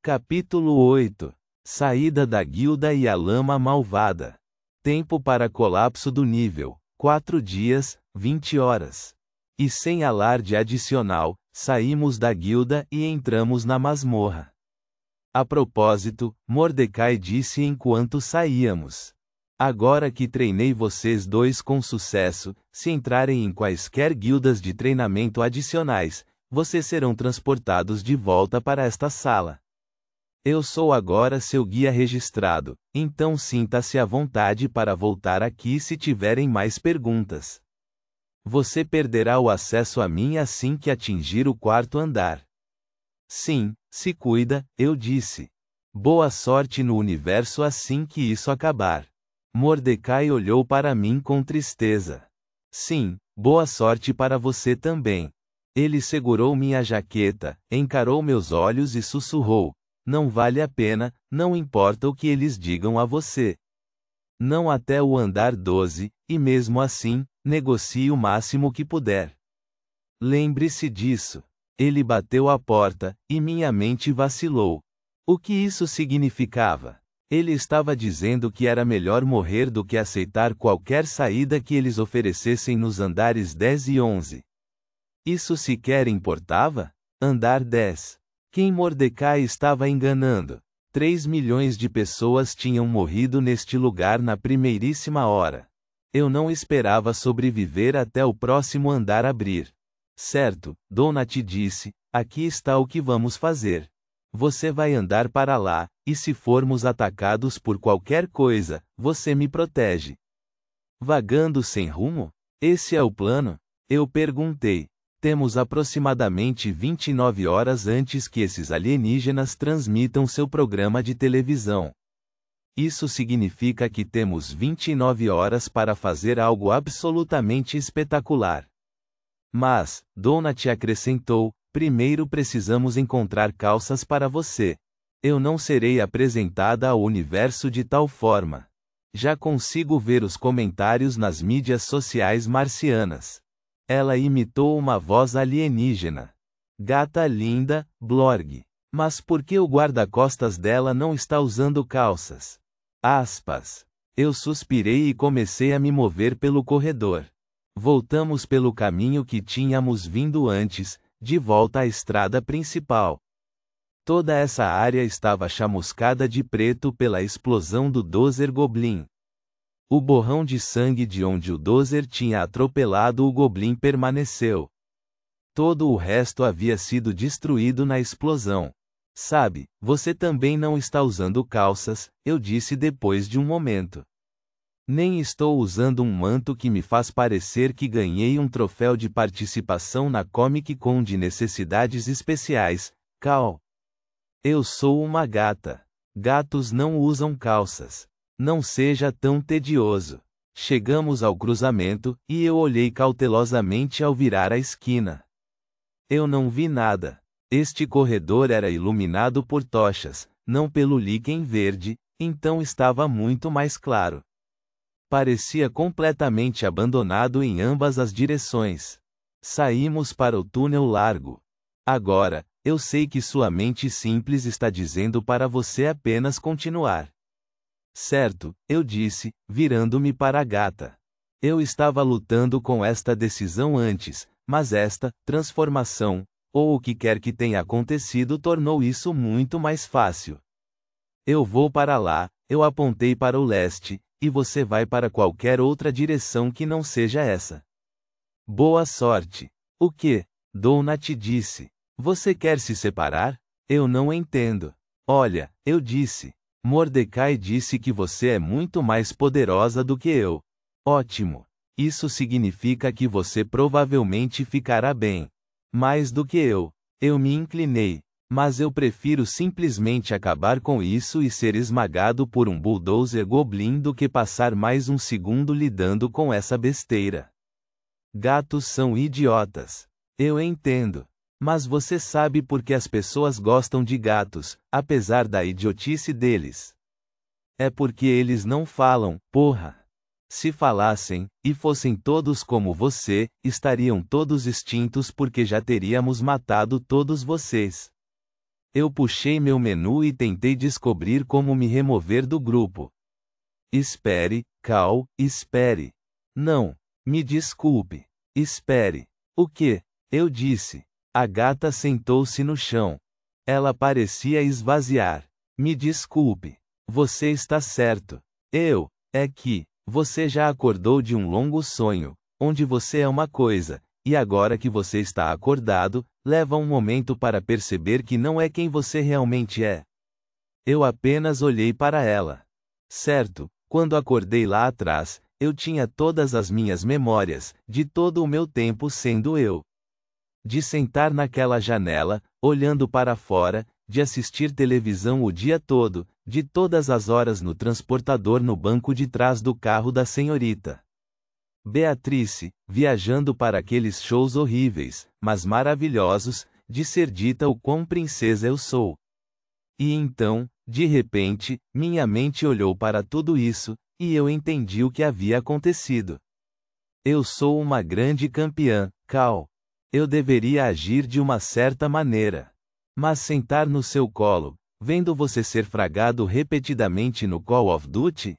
Capítulo 8. Saída da guilda e a lama malvada. Tempo para colapso do nível: 4 dias, 20 horas. E sem alarde adicional, saímos da guilda e entramos na masmorra. A propósito, Mordecai disse enquanto saíamos: agora que treinei vocês dois com sucesso, se entrarem em quaisquer guildas de treinamento adicionais, vocês serão transportados de volta para esta sala. Eu sou agora seu guia registrado, então sinta-se à vontade para voltar aqui se tiverem mais perguntas. Você perderá o acesso a mim assim que atingir o 4º andar. Sim, se cuida, eu disse. Boa sorte no universo assim que isso acabar. Mordecai olhou para mim com tristeza. Sim, boa sorte para você também. Ele segurou minha jaqueta, encarou meus olhos e sussurrou: não vale a pena, não importa o que eles digam a você. Não até o andar 12, e mesmo assim, negocie o máximo que puder. Lembre-se disso. Ele bateu a porta, e minha mente vacilou. O que isso significava? Ele estava dizendo que era melhor morrer do que aceitar qualquer saída que eles oferecessem nos andares 10 e 11. Isso sequer importava? Andar 10. Quem Mordecai estava enganando? 3 milhões de pessoas tinham morrido neste lugar na primeiríssima hora. Eu não esperava sobreviver até o próximo andar abrir. Certo, Donut disse, aqui está o que vamos fazer. Você vai andar para lá, e se formos atacados por qualquer coisa, você me protege. Vagando sem rumo? Esse é o plano? Eu perguntei. Temos aproximadamente 29 horas antes que esses alienígenas transmitam seu programa de televisão. Isso significa que temos 29 horas para fazer algo absolutamente espetacular. Mas, Donut acrescentou, primeiro precisamos encontrar calças para você. Eu não serei apresentada ao universo de tal forma. Já consigo ver os comentários nas mídias sociais marcianas. Ela imitou uma voz alienígena. Gata linda, Blorg. Mas por que o guarda-costas dela não está usando calças? Aspas. Eu suspirei e comecei a me mover pelo corredor. Voltamos pelo caminho que tínhamos vindo antes, de volta à estrada principal. Toda essa área estava chamuscada de preto pela explosão do Dozer Goblin. O borrão de sangue de onde o Dozer tinha atropelado o Goblin permaneceu. Todo o resto havia sido destruído na explosão. Sabe, você também não está usando calças, eu disse depois de um momento. Nem estou usando um manto que me faz parecer que ganhei um troféu de participação na Comic Con de necessidades especiais, Cal. Eu sou uma gata. Gatos não usam calças. Não seja tão tedioso. Chegamos ao cruzamento, e eu olhei cautelosamente ao virar a esquina. Eu não vi nada. Este corredor era iluminado por tochas, não pelo líquen verde, então estava muito mais claro. Parecia completamente abandonado em ambas as direções. Saímos para o túnel largo. Agora, eu sei que sua mente simples está dizendo para você apenas continuar. Certo, eu disse, virando-me para a gata. Eu estava lutando com esta decisão antes, mas esta transformação, ou o que quer que tenha acontecido, tornou isso muito mais fácil. Eu vou para lá, eu apontei para o leste, e você vai para qualquer outra direção que não seja essa. Boa sorte. O que? Donut disse. Você quer se separar? Eu não entendo. Olha, eu disse. Mordecai disse que você é muito mais poderosa do que eu. Ótimo. Isso significa que você provavelmente ficará bem. Mais do que eu. Eu me inclinei. Mas eu prefiro simplesmente acabar com isso e ser esmagado por um bulldozer goblin do que passar mais um segundo lidando com essa besteira. Gatos são idiotas. Eu entendo. Mas você sabe por que as pessoas gostam de gatos, apesar da idiotice deles. É porque eles não falam, porra. Se falassem, e fossem todos como você, estariam todos extintos porque já teríamos matado todos vocês. Eu puxei meu menu e tentei descobrir como me remover do grupo. Espere, Cal, espere. Não. Me desculpe. Espere. O quê? Eu disse. A gata sentou-se no chão. Ela parecia esvaziar. Me desculpe. Você está certo. É que, você já acordou de um longo sonho, onde você é uma coisa, e agora que você está acordado, leva um momento para perceber que não é quem você realmente é. Eu apenas olhei para ela. Certo, quando acordei lá atrás, eu tinha todas as minhas memórias, de todo o meu tempo sendo eu. De sentar naquela janela, olhando para fora, de assistir televisão o dia todo, de todas as horas no transportador no banco de trás do carro da senhorita Beatrice, viajando para aqueles shows horríveis, mas maravilhosos, de ser dita o quão princesa eu sou. E então, de repente, minha mente olhou para tudo isso, e eu entendi o que havia acontecido. Eu sou uma grande campeã, Cal. Eu deveria agir de uma certa maneira. Mas sentar no seu colo, vendo você ser fragado repetidamente no Call of Duty?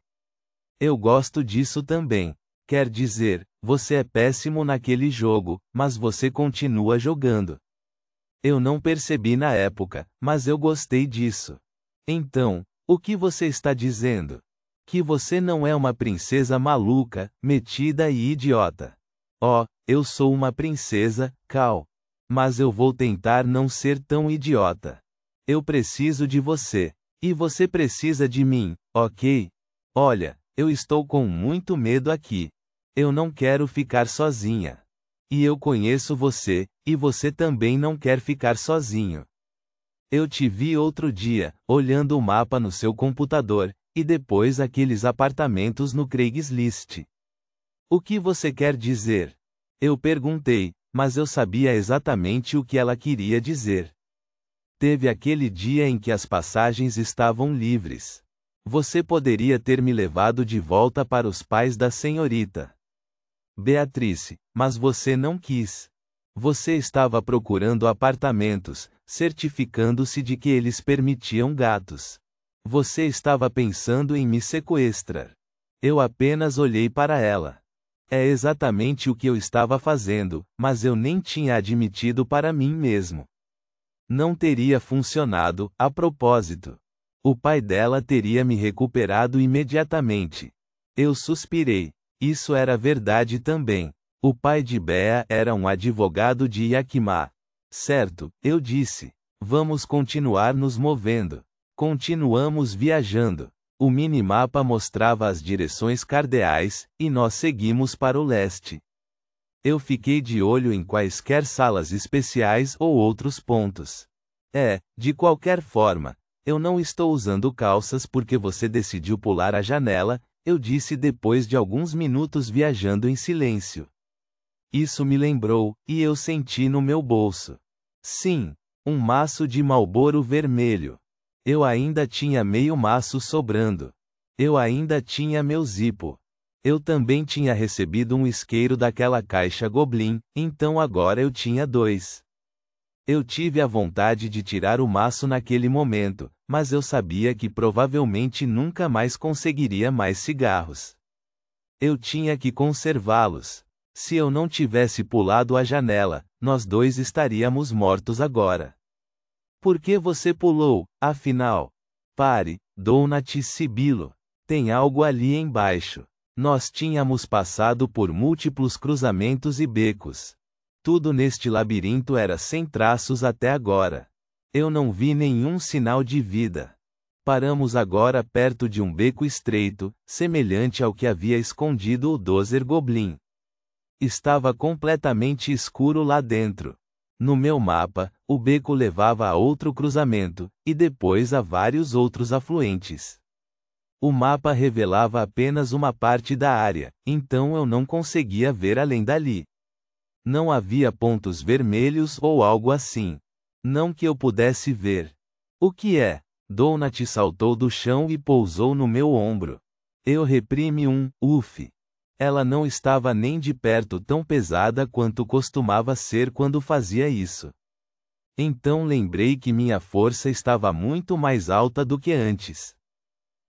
Eu gosto disso também. Quer dizer, você é péssimo naquele jogo, mas você continua jogando. Eu não percebi na época, mas eu gostei disso. Então, o que você está dizendo? Que você não é uma princesa maluca, metida e idiota. Oh, eu sou uma princesa, Cal. Mas eu vou tentar não ser tão idiota. Eu preciso de você. E você precisa de mim, ok? Olha, eu estou com muito medo aqui. Eu não quero ficar sozinha. E eu conheço você, e você também não quer ficar sozinho. Eu te vi outro dia, olhando o mapa no seu computador, e depois aqueles apartamentos no Craigslist. O que você quer dizer? Eu perguntei, mas eu sabia exatamente o que ela queria dizer. Teve aquele dia em que as passagens estavam livres. Você poderia ter me levado de volta para os pais da senhorita Beatrice, mas você não quis. Você estava procurando apartamentos, certificando-se de que eles permitiam gatos. Você estava pensando em me sequestrar. Eu apenas olhei para ela. É exatamente o que eu estava fazendo, mas eu nem tinha admitido para mim mesmo. Não teria funcionado, a propósito. O pai dela teria me recuperado imediatamente. Eu suspirei. Isso era verdade também. O pai de Bea era um advogado de Yakima. Certo, eu disse. Vamos continuar nos movendo. Continuamos viajando. O minimapa mostrava as direções cardeais, e nós seguimos para o leste. Eu fiquei de olho em quaisquer salas especiais ou outros pontos. De qualquer forma, eu não estou usando calças porque você decidiu pular a janela, eu disse depois de alguns minutos viajando em silêncio. Isso me lembrou, e eu senti no meu bolso. Sim, um maço de Marlboro vermelho. Eu ainda tinha meio maço sobrando. Eu ainda tinha meu Zippo. Eu também tinha recebido um isqueiro daquela caixa Goblin, então agora eu tinha 2. Eu tive a vontade de tirar o maço naquele momento, mas eu sabia que provavelmente nunca mais conseguiria mais cigarros. Eu tinha que conservá-los. Se eu não tivesse pulado a janela, nós dois estaríamos mortos agora. Por que você pulou, afinal? Pare, Donut Sibilo. Tem algo ali embaixo. Nós tínhamos passado por múltiplos cruzamentos e becos. Tudo neste labirinto era sem traços até agora. Eu não vi nenhum sinal de vida. Paramos agora perto de um beco estreito, semelhante ao que havia escondido o Dozer Goblin. Estava completamente escuro lá dentro. No meu mapa, o beco levava a outro cruzamento, e depois a vários outros afluentes. O mapa revelava apenas uma parte da área, então eu não conseguia ver além dali. Não havia pontos vermelhos ou algo assim. Não que eu pudesse ver. O que é? Donut saltou do chão e pousou no meu ombro. Eu reprimi um "uf". Ela não estava nem de perto tão pesada quanto costumava ser quando fazia isso. Então lembrei que minha força estava muito mais alta do que antes.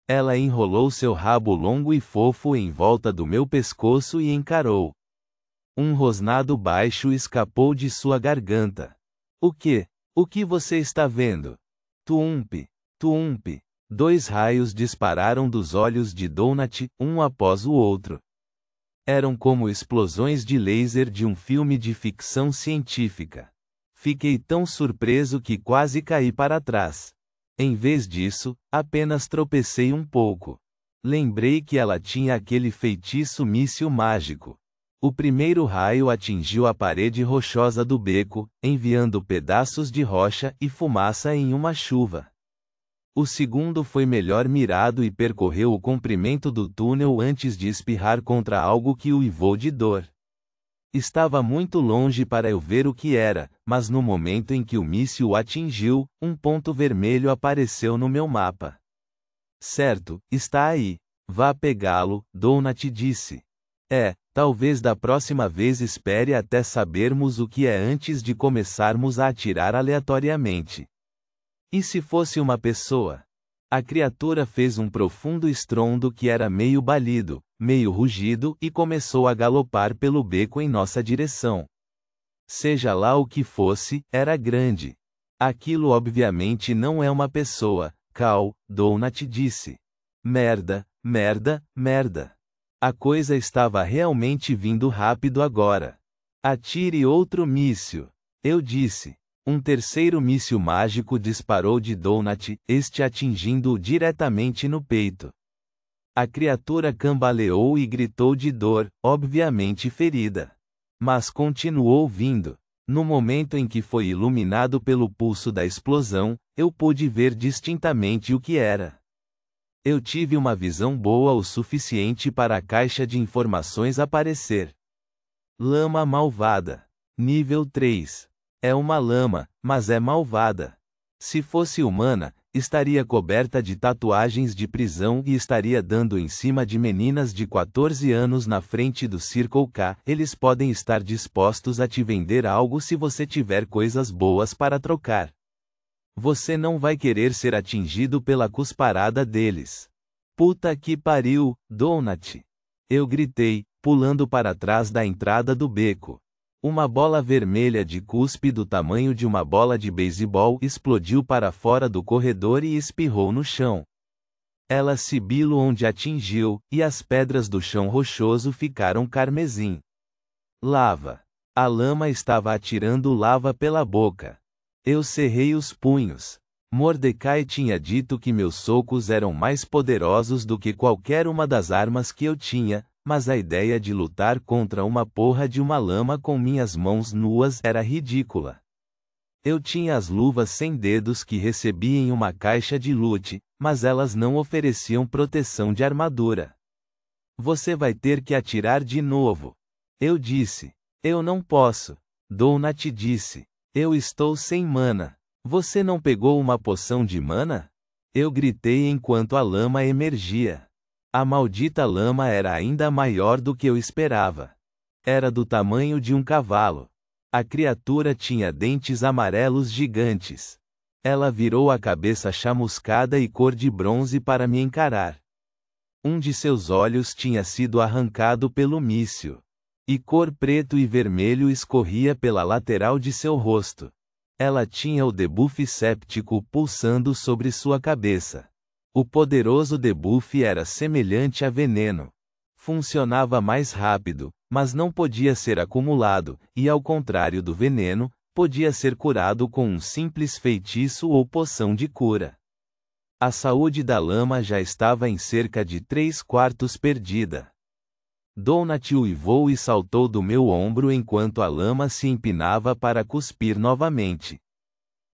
Ela enrolou seu rabo longo e fofo em volta do meu pescoço e encarou. Um rosnado baixo escapou de sua garganta. O que? O que você está vendo? Tuumpe, tuumpe. 2 raios dispararam dos olhos de Donut, um após o outro. Eram como explosões de laser de um filme de ficção científica. Fiquei tão surpreso que quase caí para trás. Em vez disso, apenas tropecei um pouco. Lembrei que ela tinha aquele feitiço míssil mágico. O primeiro raio atingiu a parede rochosa do beco, enviando pedaços de rocha e fumaça em uma chuva. O segundo foi melhor mirado e percorreu o comprimento do túnel antes de espirrar contra algo que uivou de dor. Estava muito longe para eu ver o que era, mas no momento em que o míssil o atingiu, um ponto vermelho apareceu no meu mapa. Certo, está aí. Vá pegá-lo, Donut disse. Talvez da próxima vez espere até sabermos o que é antes de começarmos a atirar aleatoriamente. E se fosse uma pessoa? A criatura fez um profundo estrondo que era meio balido, meio rugido e começou a galopar pelo beco em nossa direção. Seja lá o que fosse, era grande. Aquilo obviamente não é uma pessoa, Cal, Donut disse. Merda, merda, merda. A coisa estava realmente vindo rápido agora. Atire outro míssil. Eu disse. Um terceiro míssil mágico disparou de Donut, este atingindo-o diretamente no peito. A criatura cambaleou e gritou de dor, obviamente ferida. Mas continuou vindo. No momento em que foi iluminado pelo pulso da explosão, eu pude ver distintamente o que era. Eu tive uma visão boa o suficiente para a caixa de informações aparecer. Lama malvada. Nível 3. É uma lama, mas é malvada. Se fosse humana, estaria coberta de tatuagens de prisão e estaria dando em cima de meninas de 14 anos na frente do Circle K. Eles podem estar dispostos a te vender algo se você tiver coisas boas para trocar. Você não vai querer ser atingido pela cusparada deles. Puta que pariu, Donut! Eu gritei, pulando para trás da entrada do beco. Uma bola vermelha de cuspe do tamanho de uma bola de beisebol explodiu para fora do corredor e espirrou no chão. Ela sibilo onde atingiu, e as pedras do chão rochoso ficaram carmesim. Lava. A lama estava atirando lava pela boca. Eu cerrei os punhos. Mordecai tinha dito que meus socos eram mais poderosos do que qualquer uma das armas que eu tinha, mas a ideia de lutar contra uma porra de uma lama com minhas mãos nuas era ridícula. Eu tinha as luvas sem dedos que recebi em uma caixa de loot, mas elas não ofereciam proteção de armadura. Você vai ter que atirar de novo. Eu disse. Eu não posso. Donut disse. Eu estou sem mana. Você não pegou uma poção de mana? Eu gritei enquanto a lama emergia. A maldita lama era ainda maior do que eu esperava. Era do tamanho de um cavalo. A criatura tinha dentes amarelos gigantes. Ela virou a cabeça chamuscada e cor de bronze para me encarar. Um de seus olhos tinha sido arrancado pelo míssil. E cor preto e vermelho escorria pela lateral de seu rosto. Ela tinha o debuff séptico pulsando sobre sua cabeça. O poderoso debuff era semelhante a veneno. Funcionava mais rápido, mas não podia ser acumulado, e ao contrário do veneno, podia ser curado com um simples feitiço ou poção de cura. A saúde da lama já estava em cerca de 3/4 perdida. Donut uivou e saltou do meu ombro enquanto a lama se empinava para cuspir novamente.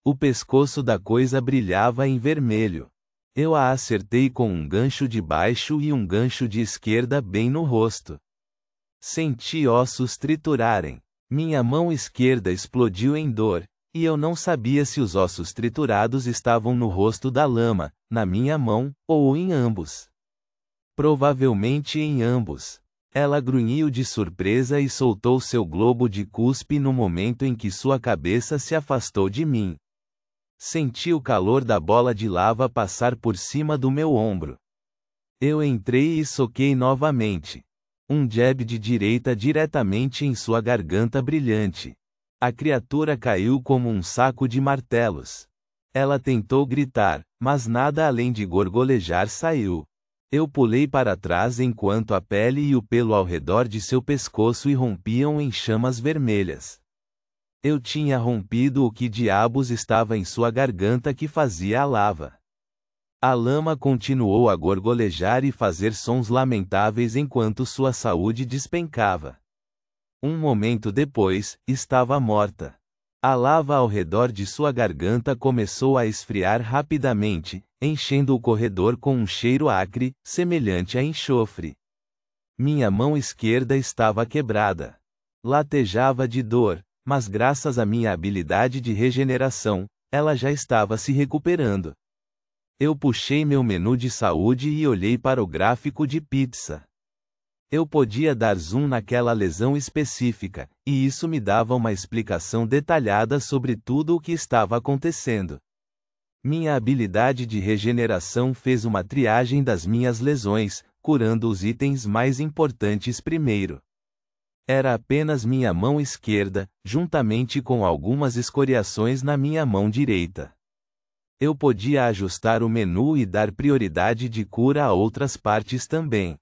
O pescoço da coisa brilhava em vermelho. Eu a acertei com um gancho de baixo e um gancho de esquerda bem no rosto. Senti ossos triturarem. Minha mão esquerda explodiu em dor, e eu não sabia se os ossos triturados estavam no rosto da lama, na minha mão, ou em ambos. Provavelmente em ambos. Ela grunhiu de surpresa e soltou seu globo de cuspe no momento em que sua cabeça se afastou de mim. Senti o calor da bola de lava passar por cima do meu ombro. Eu entrei e soquei novamente. Um jab de direita diretamente em sua garganta brilhante. A criatura caiu como um saco de martelos. Ela tentou gritar, mas nada além de gorgolejar saiu. Eu pulei para trás enquanto a pele e o pelo ao redor de seu pescoço irrompiam em chamas vermelhas. Eu tinha rompido o que diabos estava em sua garganta que fazia a lava. A lama continuou a gorgolejar e fazer sons lamentáveis enquanto sua saúde despencava. Um momento depois, estava morta. A lava ao redor de sua garganta começou a esfriar rapidamente, enchendo o corredor com um cheiro acre, semelhante a enxofre. Minha mão esquerda estava quebrada. Latejava de dor, mas graças à minha habilidade de regeneração, ela já estava se recuperando. Eu puxei meu menu de saúde e olhei para o gráfico de pizza. Eu podia dar zoom naquela lesão específica, e isso me dava uma explicação detalhada sobre tudo o que estava acontecendo. Minha habilidade de regeneração fez uma triagem das minhas lesões, curando os itens mais importantes primeiro. Era apenas minha mão esquerda, juntamente com algumas escoriações na minha mão direita. Eu podia ajustar o menu e dar prioridade de cura a outras partes também.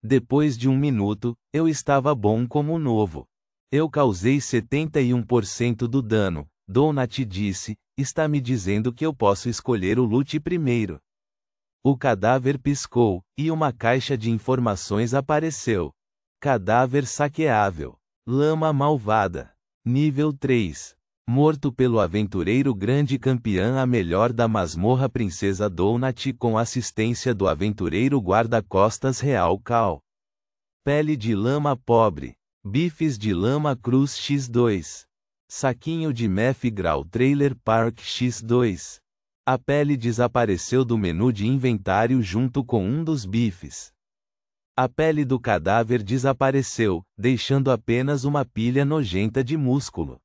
Depois de 1 minuto, eu estava bom como novo. Eu causei 71% do dano, Donut disse, está me dizendo que eu posso escolher o loot primeiro. O cadáver piscou, e uma caixa de informações apareceu. Cadáver saqueável. Lama malvada. Nível 3. Morto pelo aventureiro grande campeão a melhor da masmorra Princesa Donut com assistência do aventureiro guarda-costas Real Cal. Pele de lama pobre. Bifes de lama cruz X2. Saquinho de Meth Grau Trailer Park X2. A pele desapareceu do menu de inventário junto com um dos bifes. A pele do cadáver desapareceu, deixando apenas uma pilha nojenta de músculo.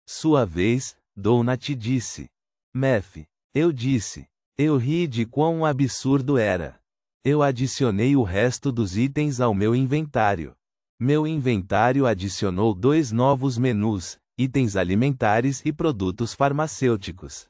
Sua vez, Donut disse. Meth. Eu disse. Eu ri de quão absurdo era. Eu adicionei o resto dos itens ao meu inventário. Meu inventário adicionou 2 novos menus, itens alimentares e produtos farmacêuticos.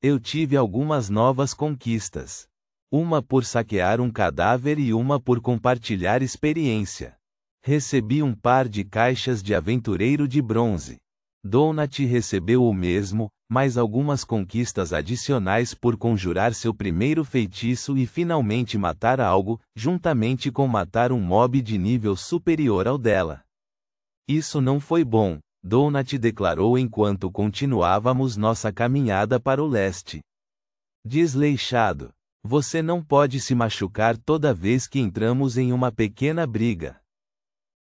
Eu tive algumas novas conquistas. Uma por saquear um cadáver e uma por compartilhar experiência. Recebi um par de caixas de aventureiro de bronze. Donut recebeu o mesmo, mais algumas conquistas adicionais por conjurar seu primeiro feitiço e finalmente matar algo, juntamente com matar um mob de nível superior ao dela. Isso não foi bom, Donut declarou enquanto continuávamos nossa caminhada para o leste. Desleixado. Você não pode se machucar toda vez que entramos em uma pequena briga.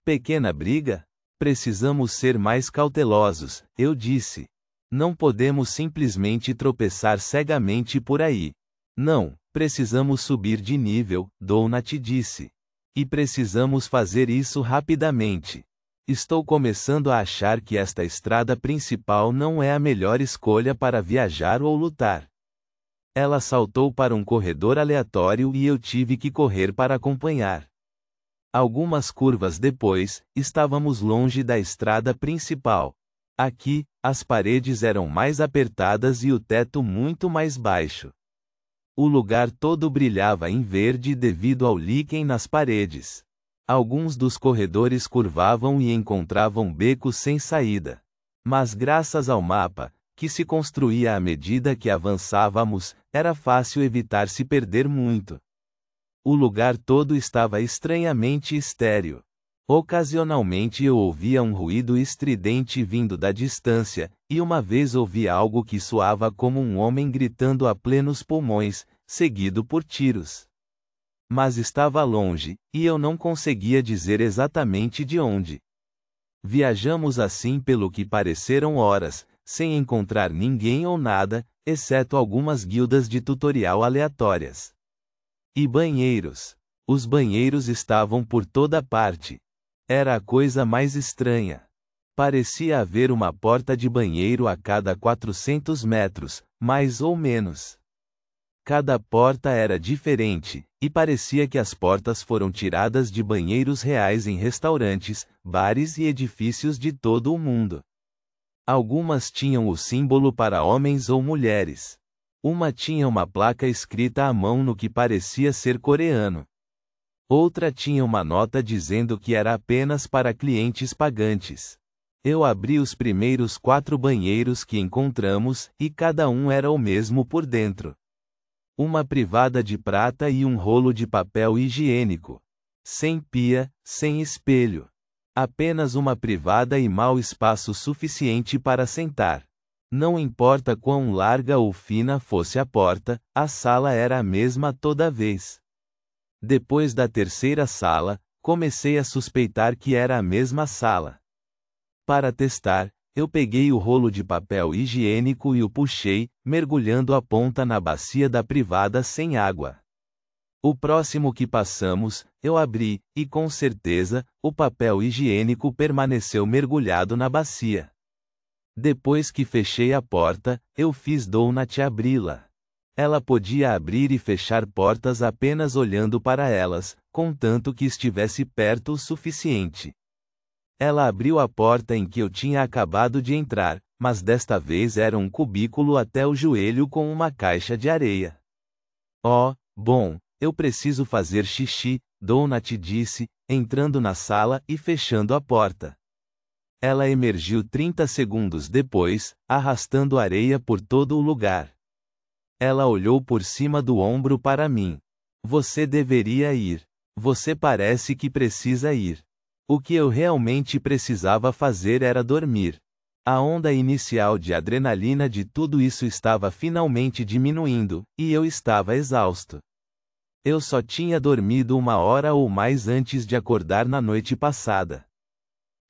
Pequena briga? Precisamos ser mais cautelosos, eu disse. Não podemos simplesmente tropeçar cegamente por aí. Não, precisamos subir de nível, Donut disse. E precisamos fazer isso rapidamente. Estou começando a achar que esta estrada principal não é a melhor escolha para viajar ou lutar. Ela saltou para um corredor aleatório e eu tive que correr para acompanhar. Algumas curvas depois, estávamos longe da estrada principal. Aqui, as paredes eram mais apertadas e o teto muito mais baixo. O lugar todo brilhava em verde devido ao líquen nas paredes. Alguns dos corredores curvavam e encontravam becos sem saída. Mas graças ao mapa, que se construía à medida que avançávamos, era fácil evitar se perder muito. O lugar todo estava estranhamente estéril. Ocasionalmente eu ouvia um ruído estridente vindo da distância, e uma vez ouvi algo que soava como um homem gritando a plenos pulmões, seguido por tiros. Mas estava longe, e eu não conseguia dizer exatamente de onde. Viajamos assim pelo que pareceram horas, sem encontrar ninguém ou nada, exceto algumas guildas de tutorial aleatórias. E banheiros. Os banheiros estavam por toda parte. Era a coisa mais estranha. Parecia haver uma porta de banheiro a cada 400 metros, mais ou menos. Cada porta era diferente, e parecia que as portas foram tiradas de banheiros reais em restaurantes, bares e edifícios de todo o mundo. Algumas tinham o símbolo para homens ou mulheres. Uma tinha uma placa escrita à mão no que parecia ser coreano. Outra tinha uma nota dizendo que era apenas para clientes pagantes. Eu abri os primeiros 4 banheiros que encontramos, e cada um era o mesmo por dentro. Uma privada de prata e um rolo de papel higiênico. Sem pia, sem espelho. Apenas uma privada e mau espaço suficiente para sentar. Não importa quão larga ou fina fosse a porta, a sala era a mesma toda vez. Depois da terceira sala, comecei a suspeitar que era a mesma sala. Para testar, eu peguei o rolo de papel higiênico e o puxei, mergulhando a ponta na bacia da privada sem água. O próximo que passamos, eu abri, e com certeza, o papel higiênico permaneceu mergulhado na bacia. Depois que fechei a porta, eu fiz Donut abri-la. Ela podia abrir e fechar portas apenas olhando para elas, contanto que estivesse perto o suficiente. Ela abriu a porta em que eu tinha acabado de entrar, mas desta vez era um cubículo até o joelho com uma caixa de areia. Oh, bom, eu preciso fazer xixi, Donut disse, entrando na sala e fechando a porta. Ela emergiu 30 segundos depois, arrastando areia por todo o lugar. Ela olhou por cima do ombro para mim. Você deveria ir. Você parece que precisa ir. O que eu realmente precisava fazer era dormir. A onda inicial de adrenalina de tudo isso estava finalmente diminuindo, e eu estava exausto. Eu só tinha dormido 1 hora ou mais antes de acordar na noite passada.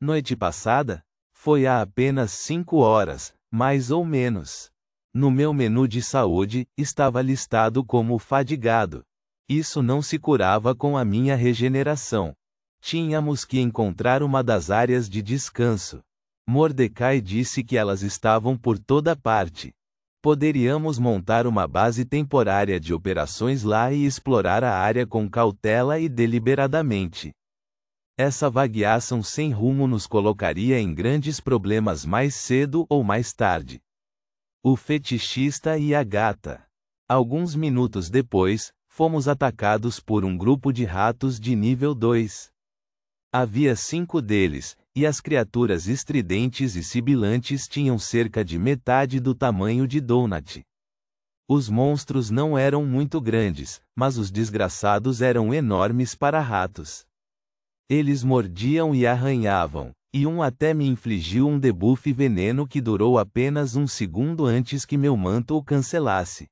Noite passada? Foi há apenas 5 horas, mais ou menos. No meu menu de saúde, estava listado como fadigado. Isso não se curava com a minha regeneração. Tínhamos que encontrar uma das áreas de descanso. Mordecai disse que elas estavam por toda parte. Poderíamos montar uma base temporária de operações lá e explorar a área com cautela e deliberadamente. Essa vagueação sem rumo nos colocaria em grandes problemas mais cedo ou mais tarde. O fetichista e a gata. Alguns minutos depois, fomos atacados por um grupo de ratos de nível 2. Havia 5 deles, e as criaturas estridentes e sibilantes tinham cerca de metade do tamanho de Donut. Os monstros não eram muito grandes, mas os desgraçados eram enormes para ratos. Eles mordiam e arranhavam, e um até me infligiu um debuff veneno que durou apenas 1 segundo antes que meu manto o cancelasse.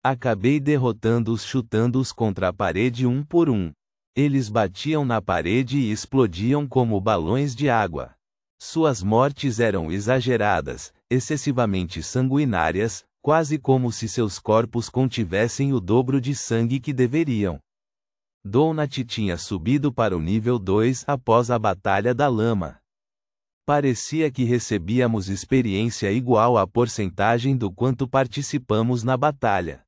Acabei derrotando-os chutando-os contra a parede um por um. Eles batiam na parede e explodiam como balões de água. Suas mortes eram exageradas, excessivamente sanguinárias, quase como se seus corpos contivessem o dobro de sangue que deveriam. Donut tinha subido para o nível 2 após a Batalha da Lama. Parecia que recebíamos experiência igual à porcentagem do quanto participamos na batalha.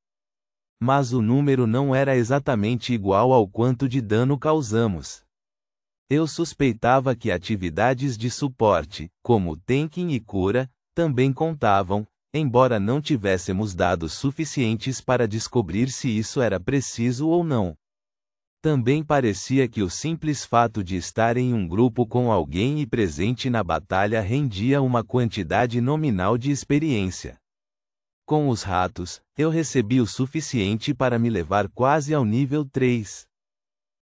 Mas o número não era exatamente igual ao quanto de dano causamos. Eu suspeitava que atividades de suporte, como tanking e cura, também contavam, embora não tivéssemos dados suficientes para descobrir se isso era preciso ou não. Também parecia que o simples fato de estar em um grupo com alguém e presente na batalha rendia uma quantidade nominal de experiência. Com os ratos, eu recebi o suficiente para me levar quase ao nível 3.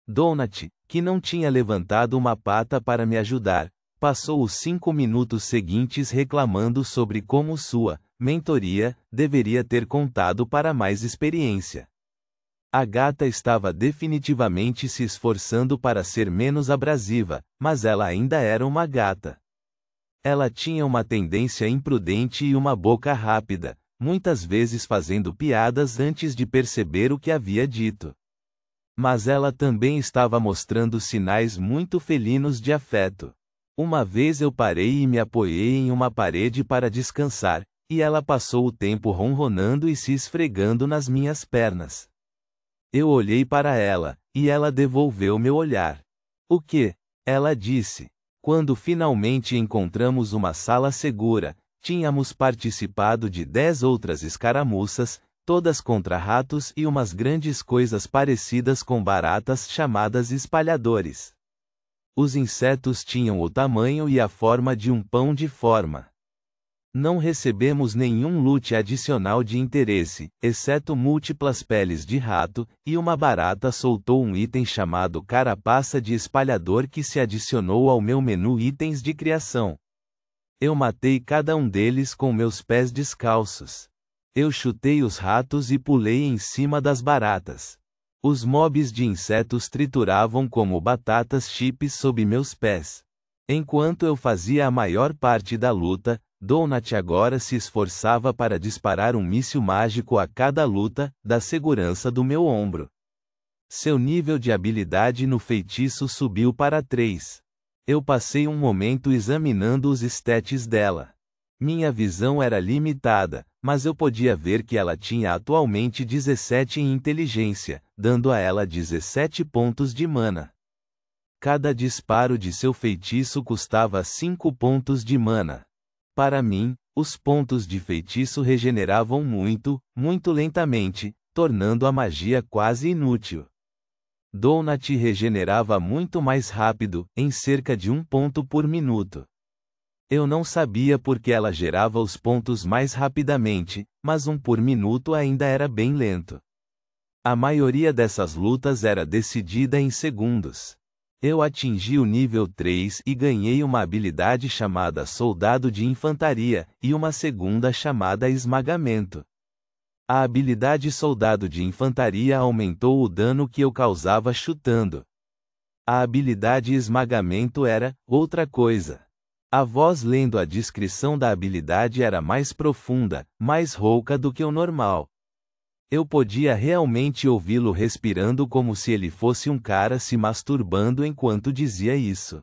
Donut, que não tinha levantado uma pata para me ajudar, passou os 5 minutos seguintes reclamando sobre como sua mentoria deveria ter contado para mais experiência. A gata estava definitivamente se esforçando para ser menos abrasiva, mas ela ainda era uma gata. Ela tinha uma tendência imprudente e uma boca rápida, muitas vezes fazendo piadas antes de perceber o que havia dito. Mas ela também estava mostrando sinais muito felinos de afeto. Uma vez eu parei e me apoiei em uma parede para descansar, e ela passou o tempo ronronando e se esfregando nas minhas pernas. Eu olhei para ela, e ela devolveu meu olhar. O que? Ela disse. Quando finalmente encontramos uma sala segura, tínhamos participado de 10 outras escaramuças, todas contra ratos e umas grandes coisas parecidas com baratas chamadas espalhadores. Os insetos tinham o tamanho e a forma de um pão de forma. Não recebemos nenhum loot adicional de interesse, exceto múltiplas peles de rato, e uma barata soltou um item chamado carapaça de espalhador que se adicionou ao meu menu itens de criação. Eu matei cada um deles com meus pés descalços. Eu chutei os ratos e pulei em cima das baratas. Os mobs de insetos trituravam como batatas chips sob meus pés. Enquanto eu fazia a maior parte da luta, Donut agora se esforçava para disparar um míssil mágico a cada luta, da segurança do meu ombro. Seu nível de habilidade no feitiço subiu para 3. Eu passei um momento examinando os stats dela. Minha visão era limitada, mas eu podia ver que ela tinha atualmente 17 em inteligência, dando a ela 17 pontos de mana. Cada disparo de seu feitiço custava 5 pontos de mana. Para mim, os pontos de feitiço regeneravam muito, muito lentamente, tornando a magia quase inútil. Donut regenerava muito mais rápido, em cerca de 1 ponto por minuto. Eu não sabia por que ela gerava os pontos mais rapidamente, mas 1 por minuto ainda era bem lento. A maioria dessas lutas era decidida em segundos. Eu atingi o nível 3 e ganhei uma habilidade chamada Soldado de Infantaria, e uma segunda chamada Esmagamento. A habilidade Soldado de Infantaria aumentou o dano que eu causava chutando. A habilidade Esmagamento era outra coisa. A voz lendo a descrição da habilidade era mais profunda, mais rouca do que o normal. Eu podia realmente ouvi-lo respirando como se ele fosse um cara se masturbando enquanto dizia isso.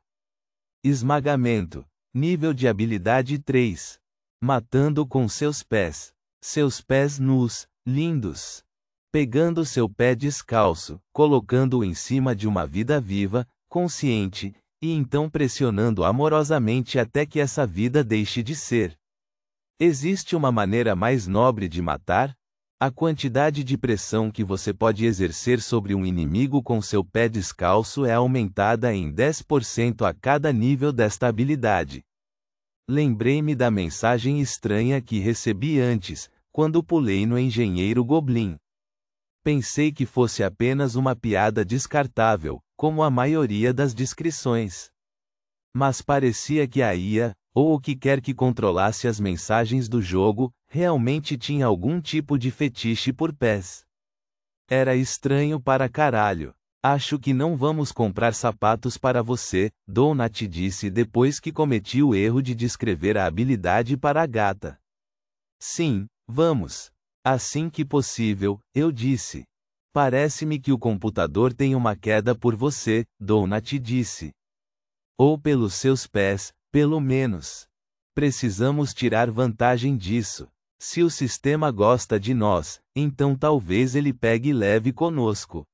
Esmagamento. Nível de habilidade 3. Matando com seus pés. Seus pés nus, lindos. Pegando seu pé descalço, colocando-o em cima de uma vida viva, consciente, e então pressionando amorosamente até que essa vida deixe de ser. Existe uma maneira mais nobre de matar? A quantidade de pressão que você pode exercer sobre um inimigo com seu pé descalço é aumentada em 10% a cada nível desta habilidade. Lembrei-me da mensagem estranha que recebi antes, quando pulei no Engenheiro Goblin. Pensei que fosse apenas uma piada descartável, como a maioria das descrições. Mas parecia que a IA, ou o que quer que controlasse as mensagens do jogo, realmente tinha algum tipo de fetiche por pés. Era estranho para caralho. Acho que não vamos comprar sapatos para você, Donut disse depois que cometi o erro de descrever a habilidade para a gata. Sim, vamos. Assim que possível, eu disse. Parece-me que o computador tem uma queda por você, Donut disse. Ou pelos seus pés, pelo menos. Precisamos tirar vantagem disso. Se o sistema gosta de nós, então talvez ele pegue leve conosco.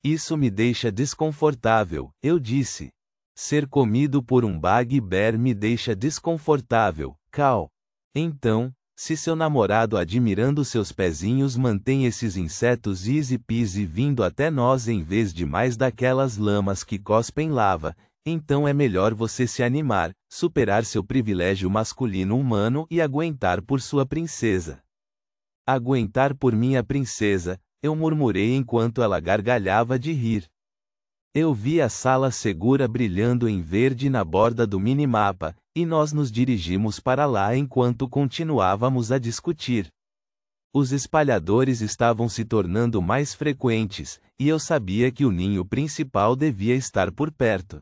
Isso me deixa desconfortável, eu disse. Ser comido por um bugbear me deixa desconfortável, Cal. Então, se seu namorado admirando seus pezinhos mantém esses insetos easy peasy vindo até nós em vez de mais daquelas lamas que cospem lava, então é melhor você se animar, superar seu privilégio masculino humano e aguentar por sua princesa. Aguentar por minha princesa, eu murmurei enquanto ela gargalhava de rir. Eu vi a sala segura brilhando em verde na borda do minimapa, e nós nos dirigimos para lá enquanto continuávamos a discutir. Os espalhadores estavam se tornando mais frequentes, e eu sabia que o ninho principal devia estar por perto.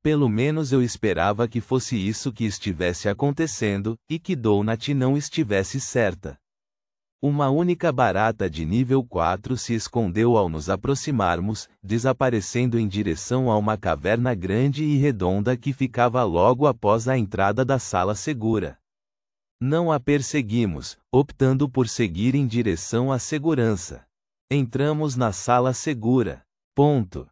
Pelo menos eu esperava que fosse isso que estivesse acontecendo, e que Donut não estivesse certa. Uma única barata de nível 4 se escondeu ao nos aproximarmos, desaparecendo em direção a uma caverna grande e redonda que ficava logo após a entrada da sala segura. Não a perseguimos, optando por seguir em direção à segurança. Entramos na sala segura. Ponto.